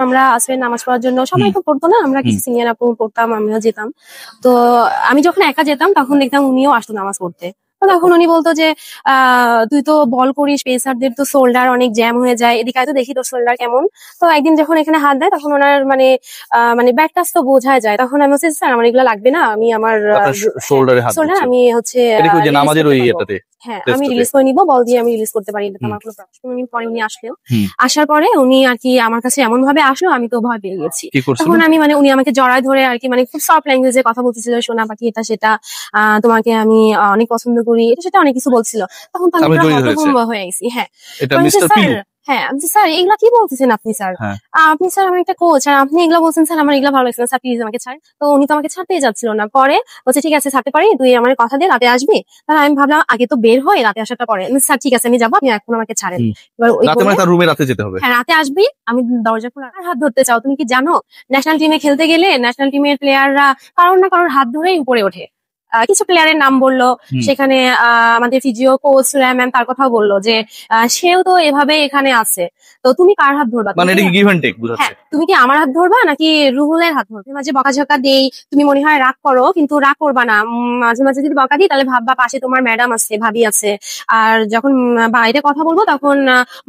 আমরা আসরের নামাজ পড়ার জন্য সবাই তো পড়তো না, আমরা কিছু সিনিয়র আপু পড়তাম, আমিও যেতাম। তো আমি যখন একা যেতাম তখন দেখতাম উনিও আসতো নামাজ পড়তে। তো তখন উনি বলতো যে তুই তো বল করিস, পেসারদের তো শোল্ডার অনেক জ্যাম হয়ে যায়, এদিকে তো দেখি তোর শোল্ডার কেমন। তো একদিন যখন এখানে হাত দেয় তখন ওনার মানে ব্যাক টাচ তো বোঝা যায়, তখন আমি বলছি স্যার আমার এগুলো লাগবে না, আমি আমার শোল্ডারে হাত শোল্ডার আমি হচ্ছে নামাজের ওই এটাতে হ্যাঁ আমি রিলিজ করে নিবো, বল দিয়ে আমি রিলিজ করতে পারি, এটা তো আমার কোনো প্রবলেম নেই। পরে উনি আসলেও আসার পরে উনি আর কি আমার কাছে এমন ভাবে আসলো, আমি তো ভয় পেয়ে গেছি। তখন আমি উনি আমাকে জড়ায় ধরে আর কি খুব সফট ল্যাঙ্গুয়েজে কথা বলতেছিল, সোনা পাখি এটা সেটা, তোমাকে আমি অনেক পছন্দ করি, এটা সেটা অনেক কিছু বলছিল। তখন তো আমি হতভম্ব হয়ে গেছি। হ্যাঁ হ্যাঁ আমি স্যার এগুলা কি বলতেছেন আপনি স্যার? আপনি স্যার আমার একটা কোচ, আর আপনি এগুলা বলছেন স্যার, আমার এগুলা ভালো লাগছে না স্যার, প্লিজ আমাকে ছাড়। তো উনি তো আমাকে ছাড়তেই যাচ্ছিল না। পরে বলছে ঠিক আছে ছাড়তে পারি, তুই আমার কথা দিয়ে রাতে আসবি। তাহলে আমি ভাবলাম আগে তো বের হয়, রাতে আসাটা পরে। স্যার ঠিক আছে আমি যাবো, আপনি এখন আমাকে ছাড়েন। এবার রাতে যেতে হবে। হ্যাঁ রাতে আসবি, আমি দরজা খোলা। হাত ধরতে চাও? তুমি কি জানো ন্যাশনাল টিমে খেলতে গেলে ন্যাশনাল টিমের প্লেয়াররা কারোর না কারোর হাত ধরেই উপরে ওঠে। কিছু প্লেয়ারের নাম বললো, সেখানে আমাদের ফিজিও কোচ ম্যাম তার কথাও বললো যে সেও তো এভাবে এখানে আছে, তো তুমি কার হাত ধরবা? তুমি কি আমার হাত ধরবা নাকি রুহুলের হাত ধরবে? মাঝে বকাঝকা দেই, তুমি মনে হয় রাগ করো, কিন্তু রাগ করবা না। মাঝে মাঝে যদি বকা দিই তাহলে ভাববা পাশে তোমার ম্যাডাম আছে, ভাবি আছে। আর যখন বাইরে কথা বলবো তখন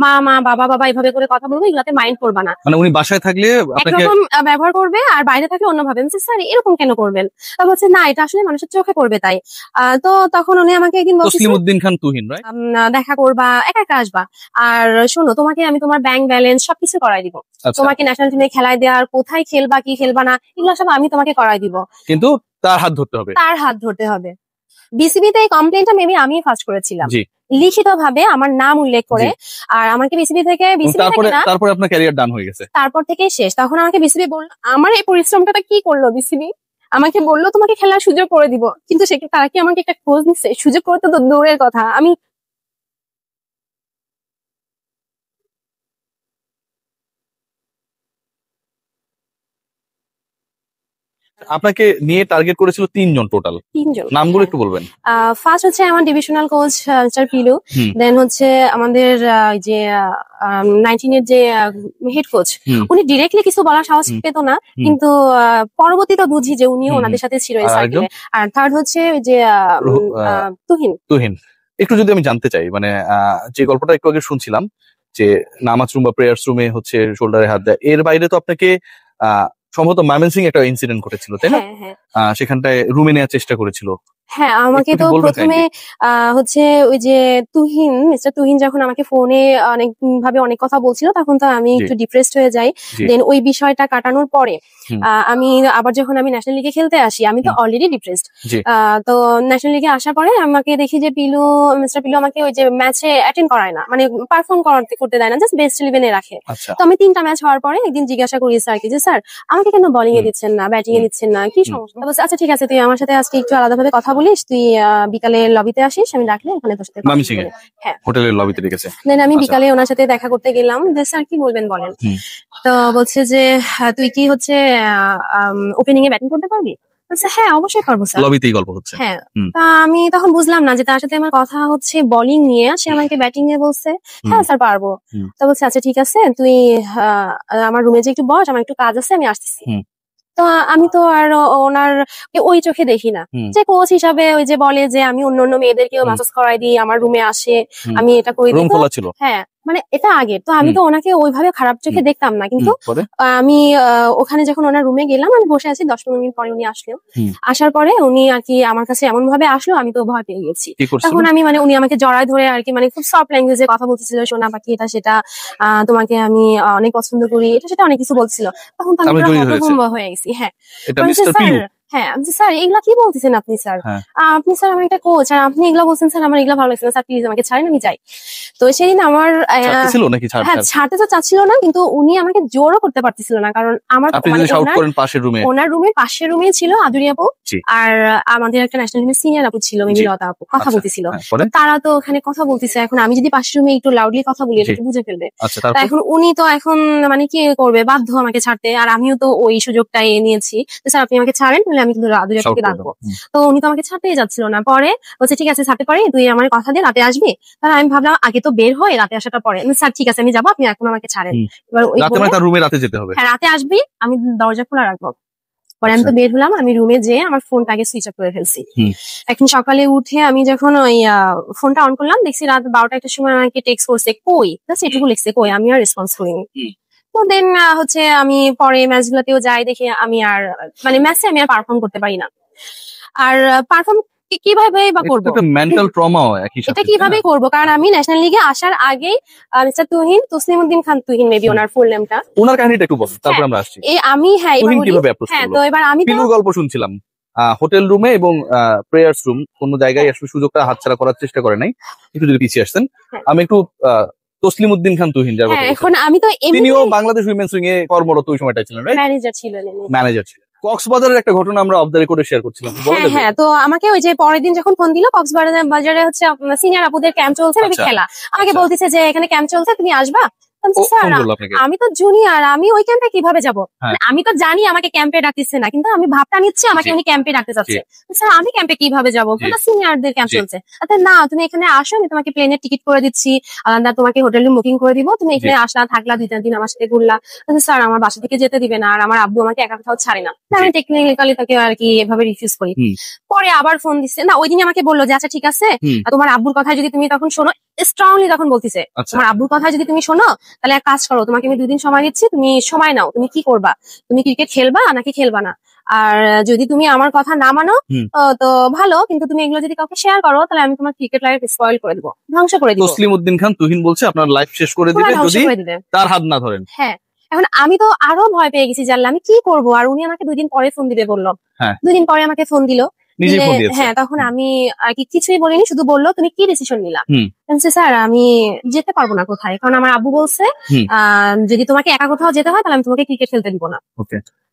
মা মা বাবা বাবা এভাবে করে কথা বলবো, এগুলাতে মাইন্ড করবা না। উনি বাসায় থাকলে একরকম ব্যবহার করবে আর বাইরে থাকলে অন্যভাবে। স্যার এরকম কেন করবেন? তা বলছে না এটা আসলে মানুষের চোখে করবে তাই। তো তখন উনি আমাকে একদিন বলছে তসলিমউদ্দিন খান তুহিন দেখা করবা, একা একা আসবা, আর শোনো তোমাকে আমি তোমার ব্যাংক ব্যালেন্স সবকিছু করাই দিব। তোমাকে ন্যাশনাল টিমে খেলায় দেওয়ার, কোথায় খেলবা কি খেলবা না এগুলো সব আমি তোমাকে করাই দিব, কিন্তু তার হাত ধরতে হবে। তার হাত ধরতে হবে। বিসিবিতে এই কমপ্লেনটা মেবি আমি ফার্স্ট করেছিলাম, লিখিত ভাবে আমার নাম উল্লেখ করে। আর আমাকে বিসিবি থেকে তারপরে আপনার ক্যারিয়ার ডান হয়ে গেছে, তারপর থেকে শেষ। তখন আমাকে বিসিবি বলল, আমার এই পরিশ্রমটা কি করলো বিসিবি, আমাকে বললো তোমাকে খেলার সুযোগ করে দিব, কিন্তু সেটা তারা কি আমাকে একটা খোঁজ নিচ্ছে? সুযোগ করতে তো দূরের কথা, আমি আপনাকে নিয়ে টার্গেট করেছিল 3 জন টোটাল। 3 জন, নামগুলো একটু বলবেন। ফার্স্ট হচ্ছে আমার ডিভিশনাল কোচ মিস্টার পিলু, দেন হচ্ছে আমাদের যে 19 এর যে হেড কোচ, উনি ডিরেক্টলি কিছু বলার সাহস পেত না, কিন্তু পরবর্তীতে বুঝি যে উনিও ওনাদের সাথে ছিল এই সার্কেলে। আর থার্ড হচ্ছে যে তুহিন। একটু যদি আমি জানতে চাই, যে গল্পটা একটু আগে শুনছিলাম যে নামাজ রুম বা প্রেয়ার্স রুমে হচ্ছে শোল্ডারে হাত দেয়, এর বাইরে তো আপনাকে সম্ভবত ময়মনসিং একটা ইনসিডেন্ট ঘটেছিল, তাই না? সেখানটায় রুমে নেওয়ার চেষ্টা করেছিল। হ্যাঁ আমাকে তো প্রথমে হচ্ছে ওই যে মিস্টার তুহিন যখন আমাকে ফোনে অনেক কথা বলছিল, তখন তো আমি একটু ডিপ্রেসড হয়ে যাই। দেন ওই বিষয়টা কাটানোর পরে আমি আবার যখন আমি ন্যাশনাল লিগে খেলতে আসি, আমি তো অলরেডি ডিপ্রেসড। তো ন্যাশনাল লিগে আসার পরে আমাকে দেখি যে মিস্টার পিলু আমাকে ওই যে ম্যাচে অ্যাটেন্ড করায় না, পারফর্ম করতে দেয় না, জাস্ট বেস্ট 11-এ রাখে। তো আমি 3টা ম্যাচ হওয়ার পরে একদিন জিজ্ঞাসা করি স্যারকে যে স্যার আমাকে কেন বোলিং এ দিচ্ছেন না, ব্যাটিং এ দিচ্ছেন না, কি সমস্যা? বলছে আচ্ছা ঠিক আছে তুই আমার সাথে আজকে একটু আলাদাভাবে কথা বলিস, তুই বিকালে লবিতে আসিস, আমি ডাকলে ওখানে তোর সাথে হোটেলের লবিতে রেখেছে। দেন আমি বিকালে ওনার সাথে দেখা করতে গেলাম, যে স্যার কি বলবেন বলেন। তো বলছে যে তুই কি হচ্ছে ওপেনিং এ ব্যাটিং করতে পারবি? হ্যাঁ অবশ্যই পারবো স্যার। লবিতেই গল্প হচ্ছে। হ্যাঁ তা আমি তখন বুঝলাম না যে তার সাথে আমার কথা হচ্ছে বোলিং নিয়ে, সে আমাকে ব্যাটিং এ বলছে হ্যাঁ স্যার পারবো। তো বলছে আচ্ছা ঠিক আছে তুই আমার রুমে যে একটু বস, আমার একটু কাজ আছে, আমি আসতেছি। তো আমি তো আর ওনার ওই চোখে দেখি না, যে কোচ হিসাবে ওই যে বলে যে আমি অন্য মেয়েদেরকেও ম্যাসেজ করাই দিই, আমার রুমে আসে, আমি এটা করে দিই। হ্যাঁ এটা আগে তো আমি তো ওনাকে ওইভাবে খারাপ চোখে দেখতাম না, কিন্তু আমি ওখানে যখন ওনার রুমে গেলাম, আমি বসে আছি, 10-15 মিনিট পরে উনি আসলেও, আসার পরে উনি আর কি আমার কাছে এমন ভাবে আসলো, আমি তো ভয় পেয়ে গেছি। তখন আমি উনি আমাকে জড়ায় ধরে আর কি খুব সফট ল্যাঙ্গুয়েজে কথা বলতেছিল, সোনা পাখি এটা সেটা, তোমাকে আমি অনেক পছন্দ করি, এটা সেটা অনেক কিছু বলছিল। তখন তো আমি হতভম্ব হয়ে গেছি। হ্যাঁ হ্যাঁ স্যার এগুলা কি বলতেছেন আপনি স্যার? আপনি স্যার আমার একটা কোচ, আর আপনি এগুলা বলছেন স্যার, আমার এগুলা ভালো লাগছে না স্যার, প্লিজ আমাকে ছাড়েন, আমি যাই। তো সেদিন আমার ছাড়তে তো চাচ্ছিল না, কিন্তু উনি আমাকে জোরও করতে পারতেছিল না, কারণ আমার ওনার রুমের পাশের রুমে ছিল আদুরি আপু, আর আমাদের একটা ন্যাশনাল টিমের সিনিয়র আপু ছিল মিমিলতা আপু, কথা বলতেছিল। তারা তো ওখানে কথা বলতেছে, এখন আমি যদি পাশের রুমে একটু লাউডলি কথা বলি এটা বুঝে ফেলবে। এখন উনি তো এখন কি করবে, বাধ্য আমাকে ছাড়তে, আর আমিও তো ওই সুযোগটাই নিয়েছি, স্যার আপনি আমাকে ছাড়েন, আমি কিন্তু 2:30 থেকে রাখবো। তো উনি তো আমাকে ছাড়তেই যাচ্ছিল না। পরে বলছে ঠিক আছে ছাড়তে পারি, তুই আমার কথা দিয়ে রাতে আসবি। তাহলে আমি ভাবলাম আগে তো বের হয়ে রাতে আসাটা পরে। স্যার ঠিক আছে আমি যাবো, আপনি এখন আমাকে ছাড়েন। এবার তার রুমে রাতে যেতে হবে? হ্যাঁ রাতে আসবি, আমি দরজা খোলা রাখবো। পরে আমি তো বের হলাম, আমি রুমে যেয়ে আমার ফোনটা আগে সুইচ অফ করে ফেলছি। এখন সকালে উঠে আমি যখন ওই ফোনটা অন করলাম, দেখছি রাত 12টা সময় আমাকে টেক্সট করছে কই, এটুকু লিখছে কই, আমি আর রেসপন্স করিনি। তো দেন হচ্ছে আমি পরে ম্যাচ গুলাতেও যাই, দেখি আমি আর মানে ম্যাচে আমি আর পারফর্ম করতে পারি না। আর পারফর্ম কিভাবে বা করবো, মেন্টাল ট্রমাও একই সাথে, এটা কিভাবে করবো? কারণ আমি ন্যাশনাল লিগে আসার আগেই মিস্টার তুহিন, তসলিমউদ্দিন খান তুহিন, মেবি ওনার ফুল নেমটা, ওনার কাহিনীটা একটু বলুন তারপর আমরা আসছি। আমি তুহিন কিভাবে অ্যাপ্রোচ করলো? তো এবার আমি পিলুর গল্প শুনছিলাম হোটেল রুমে এবং প্রেয়ার্স রুম, কোন জায়গায় আসলে সুযোগটা হাতছাড়া করার চেষ্টা করে নাই। একটু যদি পিছিয়ে আসতেন আমি একটু তসলিমউদ্দিন খান তুহিন, যার কথা এখন আমি তো তিনিও বাংলাদেশ উইমেন্স উইং এ কর্মরত ওই সময়টা ছিলেন, রাইট? ম্যানেজার ছিলেন। কক্সবাজারের একটা ঘটনা আমরা অফ দ্য রেকর্ডে শেয়ার করছিলাম। হ্যাঁ তো আমাকে ওই যে পরের দিন যখন ফোন দিল, কক্সবাজারে হচ্ছে সিনিয়র আপুদের ক্যাম্প চলছে, খেলা, আমাকে বলতেছে যে এখানে ক্যাম্প চলছে তুমি আসবা। স্যার আমি তো জুনিয়র, আমি ওই ক্যাম্পে কিভাবে যাবো? আমি তো জানি আমাকে ক্যাম্পে ডাকতেছে না, কিন্তু আমি ভাবটা নিচ্ছি আমাকে উনি ক্যাম্পে ডাকতে চাচ্ছে। স্যার আমি ক্যাম্পে কিভাবে যাবো, সিনিয়রদের ক্যাম্প চলছে। আচ্ছা না তুমি এখানে আসো, আমি তোমাকে প্লেনের টিকিট করে দিচ্ছি, আলাদা তোমাকে হোটেল রুম বুকিং করে দিব, তুমি এখানে আসলা, থাকলা 2-3 দিন আমার সাথে ঘুরলা। স্যার আমার বাসা থেকে যেতে দিবে না, আর আমার আব্বু আমাকে একা কোথাও ছাড়ে না, আমি টেকনিক্যালি তাকে আর কি এভাবে রিফিউজ করি। পরে আবার ফোন দিচ্ছে, না ওই দিন আমাকে বললো যে আচ্ছা ঠিক আছে, তোমার আব্বুর কথা যদি তুমি তখন শোনো, স্ট্রংলি তখন বলতেছে তোমার আব্বুর কথা যদি তুমি শোনো তাহলে এক কাজ করো, তোমাকে আমি 2 দিন সময় দিচ্ছি, তুমি সময় নাও, তুমি কি করবা, তুমি ক্রিকেট খেলবা নাকি খেলবা না, আর যদি তুমি আমার কথা না মানো তো ভালো, কিন্তু তুমি এগুলো যদি কাউকে শেয়ার করো তাহলে আমি তোমার ক্রিকেট লাইফ স্পয়েল করে দেবো, ধ্বংস করে দিব। তসলিমউদ্দিন খান তুহিন বলছে আপনার লাইফ শেষ করে দিবে যদি তার হাত না ধরেন। হ্যাঁ এখন আমি তো আরো ভয় পেয়ে গেছি, জানলাম আমি কি করবো। আর উনি আমাকে 2 দিন পরে ফোন দিবে বললো, 2 দিন পরে আমাকে ফোন দিল। হ্যাঁ তখন আমি আর কি কিছুই বলিনি, শুধু বললো তুমি কি ডিসিশন নিলা। স্যার আমি যেতে পারবো না কোথায়, কারণ আমার আব্বু বলছে যদি তোমাকে একা কোথাও যেতে হয় তাহলে আমি তোমাকে ক্রিকেট খেলতে দিব না,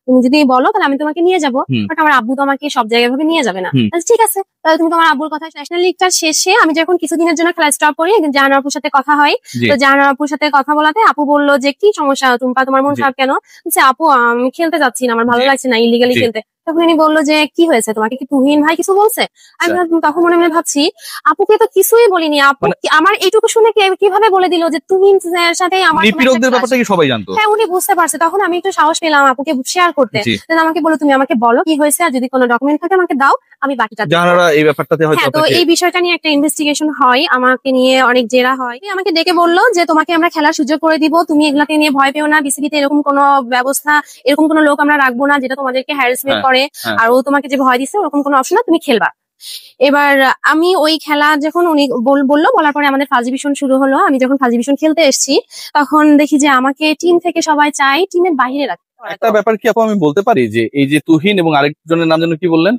তুমি যদি বলো তাহলে আমি তোমাকে নিয়ে যাবো, বাট আমার আব্বু তো আমাকে সব জায়গায় ভাবে নিয়ে যাবে না। ঠিক আছে তাহলে তুমি তোমার আব্বুর কথা। ন্যাশনাল লিগটা শেষে আমি যখন কিছুদিনের জন্য খেলা স্টপ করি, জাহানারা আপুর সাথে কথা হয়, তো জাহানারা আপুর সাথে কথা বলাতে আপু বললো যে কি সমস্যা টুম্পা, তোমার মন খারাপ কেন? আপু আমি খেলতে যাচ্ছি না, আমার ভালো লাগছে না ইলিগালি খেলতে। তখন উনি বললো যে কি হয়েছে, তোমাকে কি তুহিন ভাই কিছু বলছে? আমি তখন মনে মনে ভাবছি আপুকে তো কিছুই বলিনি, আপু আমার এইটুকু শুনে কিভাবে বলে দিল যে তুহিন সাথে আমার ব্যাপারটা কি সবাই জানতো? হ্যাঁ উনি বুঝতে পারছে। তখন আমি একটু সাহস পেলাম আপুকে শেয়ার করতে, আমাকে বলো তুমি আমাকে বলো কি হয়েছে, আর যদি কোনো ডকুমেন্ট থাকে আমাকে দাও, আমি বাকিটা জানারা এই ব্যাপারটাতে হয়তো। তো এই বিষয়টা নিয়ে একটা ইনভেস্টিগেশন হয়, আমাকে নিয়ে অনেক জেরা হয়। আমাকে ডেকে বললো যে তোমাকে আমরা খেলার সুযোগ করে দিব, তুমি এগুলাকে নিয়ে ভয় পেও না, বিসিবিতে এরকম কোনো ব্যবস্থা, এরকম কোনো লোক আমরা রাখবো না যেটা তোমাদেরকে হ্যারাসমেন্ট করে, আর ও তোমাকে যে ভয় দিচ্ছে ওরকম কোনো অপশন না, তুমি খেলবা। এবার আমি ওই খেলা যখন উনি বললো, বলার পরে আমাদের ফার্স্ট ডিভিশন শুরু হলো। আমি যখন ফার্স্ট ডিভিশন খেলতে এসেছি তখন দেখি যে আমাকে টিম থেকে সবাই চাই টিমের বাইরে রাখতে। একটা ব্যাপার কি আপু আমি বলতে পারি যে এই যে তুহিন এবং আরেকজনের নাম যেন কি বললেন,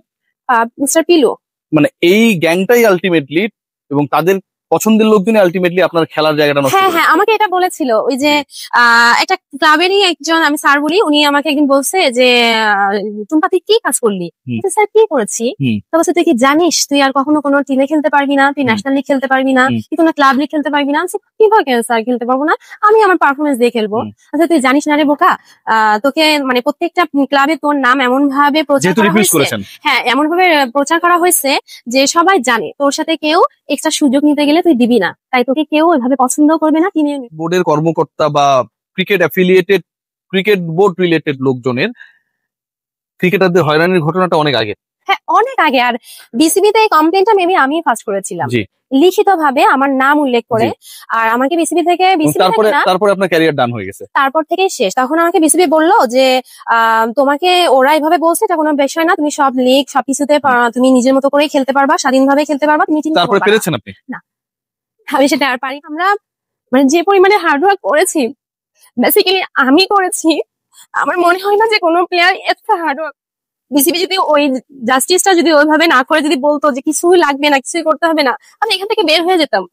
মিস্টার পিলো, মানে এই গ্যাংটাই আলটিমেটলি এবং তাদের পছন্দের লোকজনই আলটিমেটলি আপনার খেলার জায়গাটা নষ্ট করে। হ্যাঁ আমাকে এটা বলেছিল ওই যে একটা ক্লাবেরই একজন, আমি স্যার বলি, উনি আমাকে একদিন বলছে যে টুম্পা তুই কি কাজ করলি? স্যার কি করেছি? তো বলছে তুই কি জানিস তুই আর কখনো কোনো টিমে খেলতে পারবি না, তুই ন্যাশনাল লিগ খেলতে পারবি না, তুই কোনো ক্লাব লিগ খেলতে পারবি না। কিভাবে স্যার খেলতে পারবো না, আমি আমার পারফরমেন্স দিয়ে খেলবো। আচ্ছা তুই জানিস না রে বোকা, তোকে মানে প্রত্যেকটা ক্লাবে তোর নাম এমন ভাবে প্রচার করা হয়েছে, হ্যাঁ এমন ভাবে প্রচার করা হয়েছে যে সবাই জানে তোর সাথে কেউ এক্সট্রা সুযোগ নিতে গেলে তুই দিবি না, তাই তোকে কেউ ওইভাবে পছন্দ করবে না। কিনে বোর্ডের কর্মকর্তা বা cricket affiliated, cricket board related লোকজনের ক্রিকেটারদের হয়রানির ঘটনাটা অনেক আগে। হ্যাঁ অনেক আগে। আর বিসিবিতে এই কমপ্লেনটা মেবি আমি ফার্স্ট করেছিলাম, লিখিত ভাবে আমার নাম উল্লেখ করে। আর আমাকে বিসিবি থেকে তারপরে আপনার ক্যারিয়ার ডান হয়ে গেছে, তারপর থেকে শেষ। তখন আমাকে বিসিবি বললো যে তোমাকে ওরা এইভাবে বলছে, এটা কোনো বিষয় না, তুমি সব লিগ সবকিছুতে তুমি নিজের মতো করে খেলতে পারবা, স্বাধীনভাবে খেলতে পারবা, তুমি তারপরে পেরেছেন আপনি? না আমি সেটা আর পারি। আমরা মানে যে পরিমাণে হার্ডওয়ার্ক করেছি, বেসিক্যালি আমি করেছি, আমার মনে হয় না যে কোনো প্লেয়ার এত হার্ডওয়ার্ক। বিসিবি যদি ওই জাস্টিসটা যদি ওইভাবে না করে যদি বলতো যে কিছুই লাগবে না, কিছুই করতে হবে না, আমি এখান থেকে বের হয়ে যেতাম।